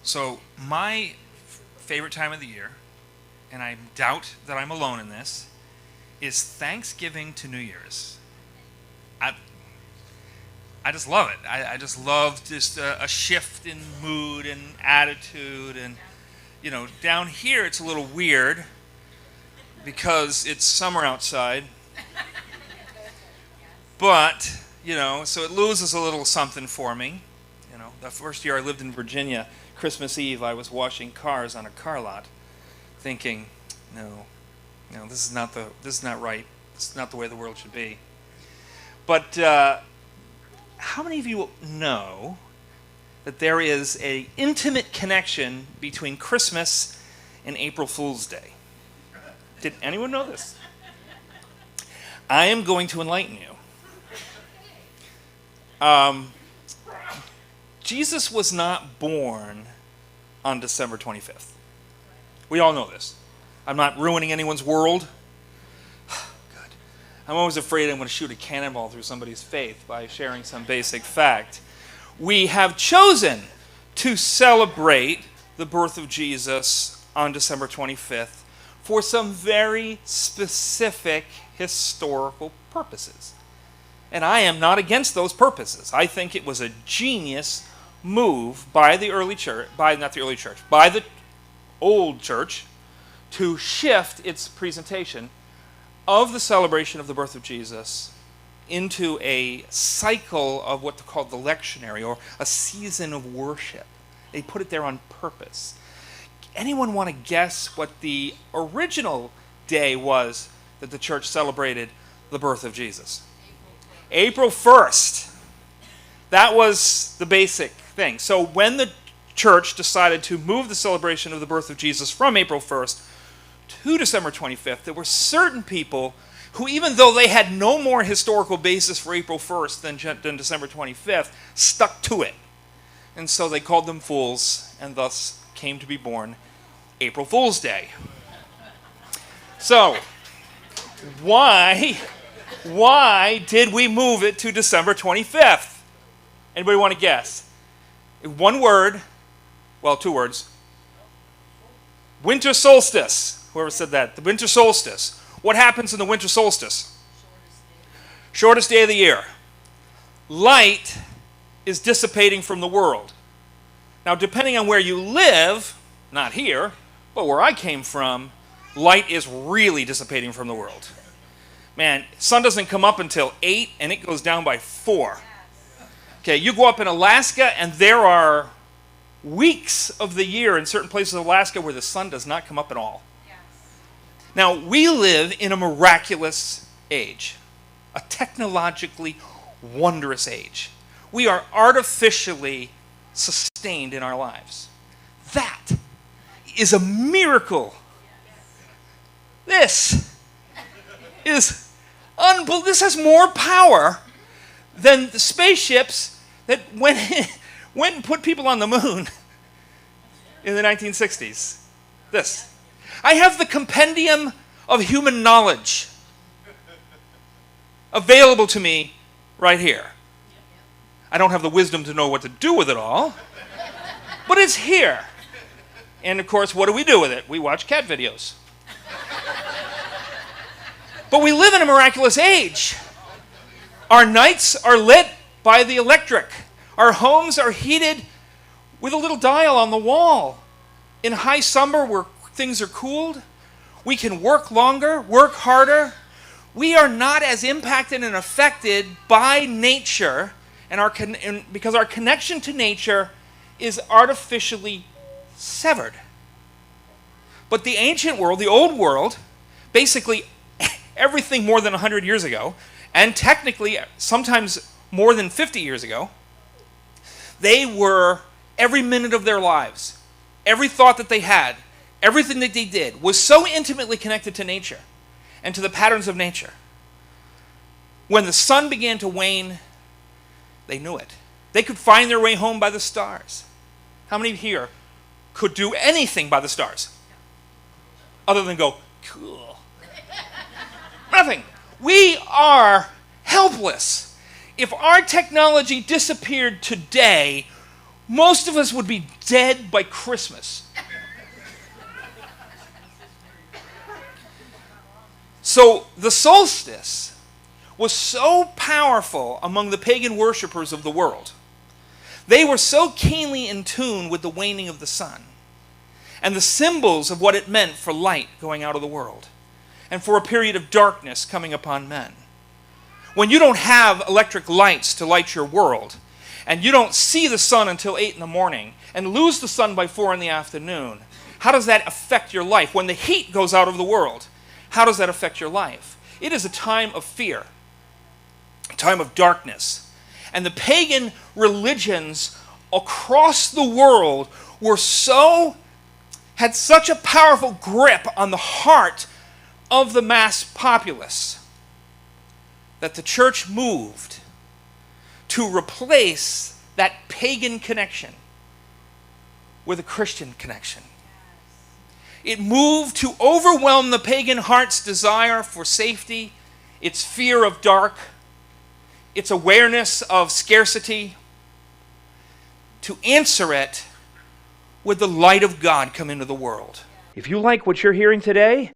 So my favorite time of the year, and I doubt that I'm alone in this, is Thanksgiving to New Year's. I I just love it. I just love just a shift in mood and attitude, and down here it's a little weird because it's summer outside, but so it loses a little something for me. The first year I lived in Virginia, Christmas Eve, I was washing cars on a car lot, thinking, no, this is not right. This is not the way the world should be. But how many of you know that there is an intimate connection between Christmas and April Fool's Day? Did anyone know this? I am going to enlighten you. Jesus was not born on December 25th. We all know this. I'm not ruining anyone's world. Good. I'm always afraid I'm going to shoot a cannonball through somebody's faith by sharing some basic fact. We have chosen to celebrate the birth of Jesus on December 25th for some very specific historical purposes. And I am not against those purposes. I think it was a genius move by the early church, by the old church, to shift its presentation of the celebration of the birth of Jesus into a cycle of what's called the lectionary, or a season of worship. They put it there on purpose. Anyone want to guess what the original day was that the church celebrated the birth of Jesus? April 1st. That was the basic thing. So when the church decided to move the celebration of the birth of Jesus from April 1st to December 25th, there were certain people who, even though they had no more historical basis for April 1st than December 25th, stuck to it. And so they called them fools, and thus came to be born April Fool's Day. So, why did we move it to December 25th? Anybody want to guess? One word, well, two words. Winter solstice. Whoever said that. The winter solstice. What happens in the winter solstice? Shortest day of the year. Light is dissipating from the world. Now, depending on where you live, not here, but where I came from, light is really dissipating from the world. Man, sun doesn't come up until 8, and it goes down by 4. Okay, you go up in Alaska, and there are weeks of the year in certain places of Alaska where the sun does not come up at all. Yes. Now, we live in a miraculous age, a technologically wondrous age. We are artificially sustained in our lives. That is a miracle. This is unbelievable. This has more power than the spaceships that went and put people on the moon in the 1960s. This. I have the compendium of human knowledge available to me right here. I don't have the wisdom to know what to do with it all, but it's here. And of course, what do we do with it? We watch cat videos. But we live in a miraculous age. Our nights are lit by the electric. Our homes are heated with a little dial on the wall. In high summer, where things are cooled, we can work longer, work harder. We are not as impacted and affected by nature, and because our connection to nature is artificially severed. But the ancient world, the old world, basically everything more than 100 years ago, and technically sometimes more than 50 years ago, they were, every minute of their lives, every thought that they had, everything that they did was so intimately connected to nature and to the patterns of nature. When the sun began to wane, they knew it. They could find their way home by the stars. How many here could do anything by the stars other than go, cool? Nothing. We are helpless. If our technology disappeared today, most of us would be dead by Christmas. So the solstice was so powerful among the pagan worshipers of the world. They were so keenly in tune with the waning of the sun and the symbols of what it meant for light going out of the world and for a period of darkness coming upon men. When you don't have electric lights to light your world, and you don't see the sun until 8 in the morning and lose the sun by 4 in the afternoon, how does that affect your life? When the heat goes out of the world, how does that affect your life? It is a time of fear, a time of darkness. And the pagan religions across the world had such a powerful grip on the heart of the mass populace that the church moved to replace that pagan connection with a Christian connection. It moved to overwhelm the pagan heart's desire for safety, its fear of dark, its awareness of scarcity, to answer it with the light of God come into the world. If you like what you're hearing today,